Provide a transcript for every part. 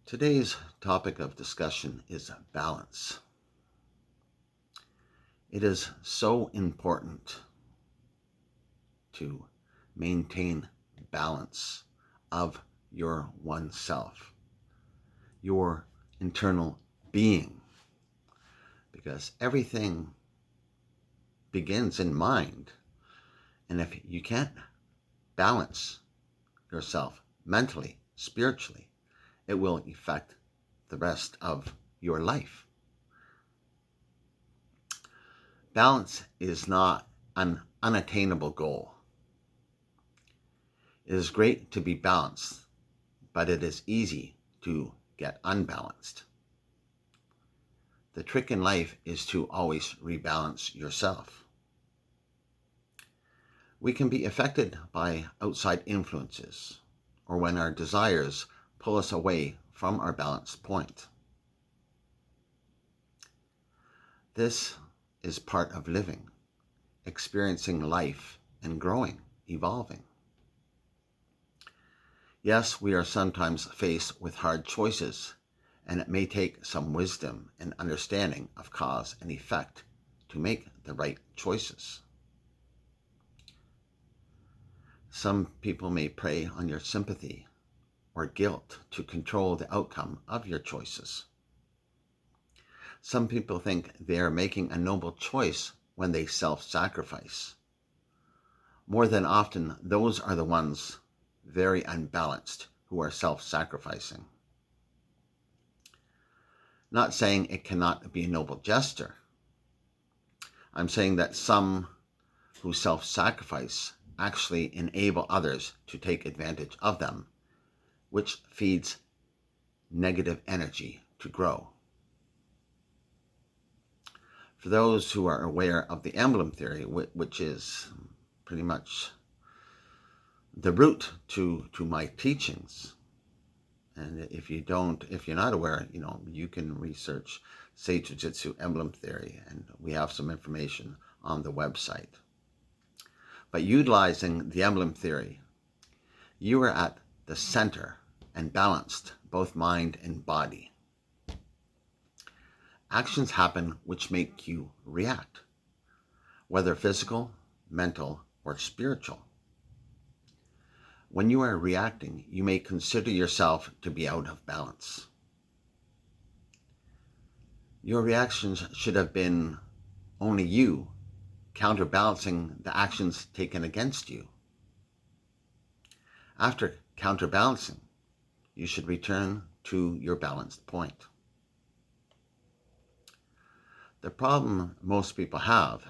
Today's topic of discussion is balance. It is so important to maintain balance of your oneself, your internal being, because everything begins in mind. And if you can't balance yourself mentally, spiritually, it will affect the rest of your life. Balance is not an unattainable goal. It is great to be balanced, but it is easy to get unbalanced. The trick in life is to always rebalance yourself. We can be affected by outside influences, or when our desires pull us away from our balance point. This is part of living, experiencing life and growing, evolving. Yes, we are sometimes faced with hard choices, and it may take some wisdom and understanding of cause and effect to make the right choices. Some people may prey on your sympathy or guilt to control the outcome of your choices. Some people think they are making a noble choice when they self-sacrifice. More than often, those are the ones very unbalanced who are self-sacrificing. Not saying it cannot be a noble gesture. I'm saying that some who self-sacrifice actually enable others to take advantage of them, which feeds negative energy to grow. For those who are aware of the Emblem Theory, which is pretty much the root to my teachings, and if you're not aware, you can research Sage Jiu-Jitsu Emblem Theory, and we have some information on the website. But utilizing the Emblem Theory, you are at the center and balanced both mind and body. Actions happen which make you react, whether physical, mental, or spiritual. When you are reacting, you may consider yourself to be out of balance. Your reactions should have been only you counterbalancing the actions taken against you. After counterbalancing, you should return to your balanced point. The problem most people have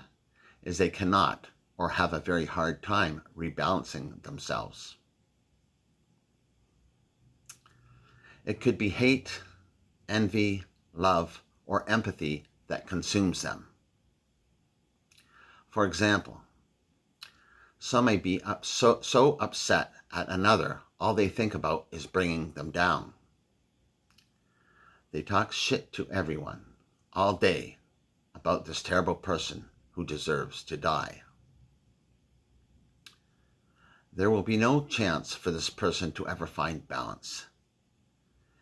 is they cannot or have a very hard time rebalancing themselves. It could be hate, envy, love, or empathy that consumes them. For example, some may be so upset at another, all they think about is bringing them down. They talk shit to everyone all day about this terrible person who deserves to die. There will be no chance for this person to ever find balance,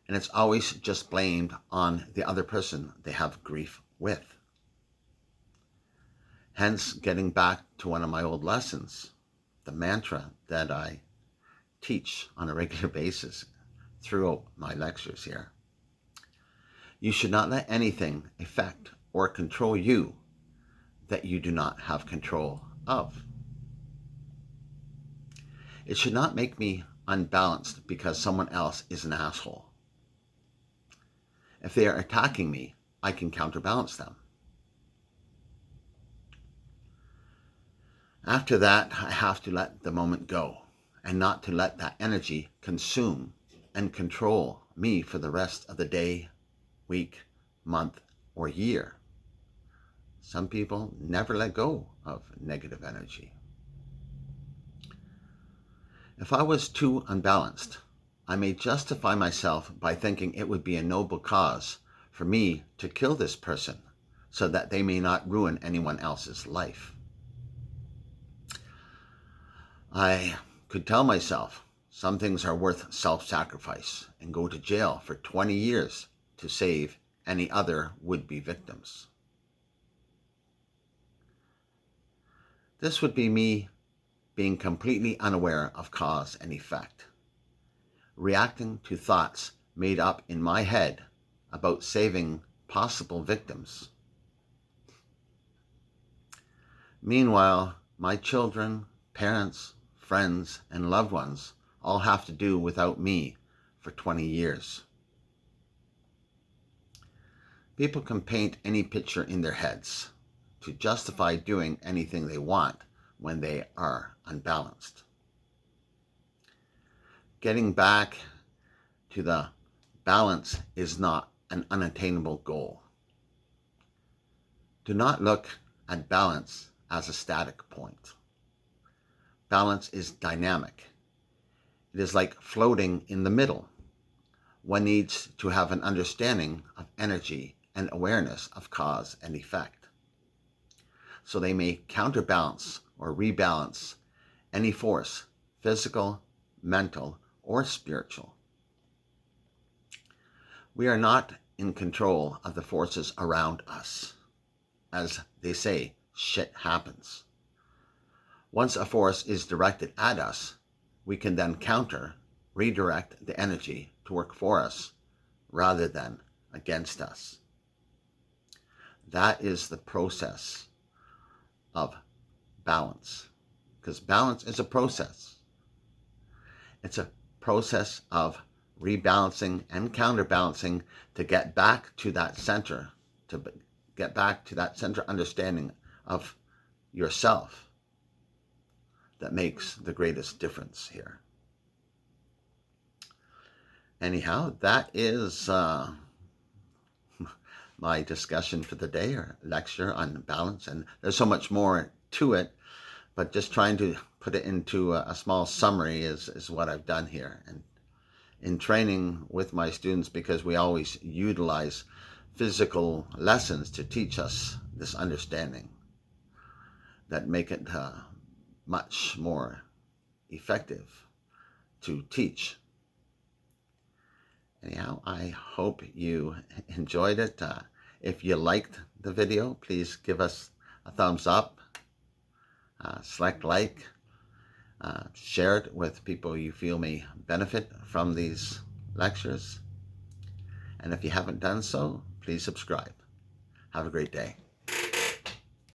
and it's always just blamed on the other person they have grief with. Hence, getting back to one of my old lessons, the mantra that I teach on a regular basis throughout my lectures here. You should not let anything affect or control you that you do not have control of. It should not make me unbalanced because someone else is an asshole. If they are attacking me, I can counterbalance them. After that, I have to let the moment go and not to let that energy consume and control me for the rest of the day, week, month, or year. Some people never let go of negative energy. If I was too unbalanced, I may justify myself by thinking it would be a noble cause for me to kill this person so that they may not ruin anyone else's life. I could tell myself, Some things are worth self-sacrifice and go to jail for 20 years to save any other would-be victims. This would be me being completely unaware of cause and effect, reacting to thoughts made up in my head about saving possible victims. Meanwhile, my children, parents, friends, and loved ones all have to do without me for 20 years. People can paint any picture in their heads to justify doing anything they want when they are unbalanced. Getting back to the balance is not an unattainable goal. Do not look at balance as a static point. Balance is dynamic. It is like floating in the middle. One needs to have an understanding of energy and awareness of cause and effect, so they may counterbalance or rebalance any force, physical, mental, or spiritual. We are not in control of the forces around us. As they say, shit happens. Once a force is directed at us, we can then redirect the energy to work for us rather than against us. That is the process of balance, because balance is a process. It's a process of rebalancing and counterbalancing to get back to that center, to get back to that center understanding of yourself that makes the greatest difference here. Anyhow, that is my discussion for the day, or lecture on balance, and there's so much more to it, but just trying to put it into a small summary is what I've done here. And in training with my students, because we always utilize physical lessons to teach us this understanding that make it much more effective to teach. Anyhow, I hope you enjoyed it. If you liked the video, please give us a thumbs up, select like, share it with people you feel may benefit from these lectures. And if you haven't done so, please subscribe. Have a great day.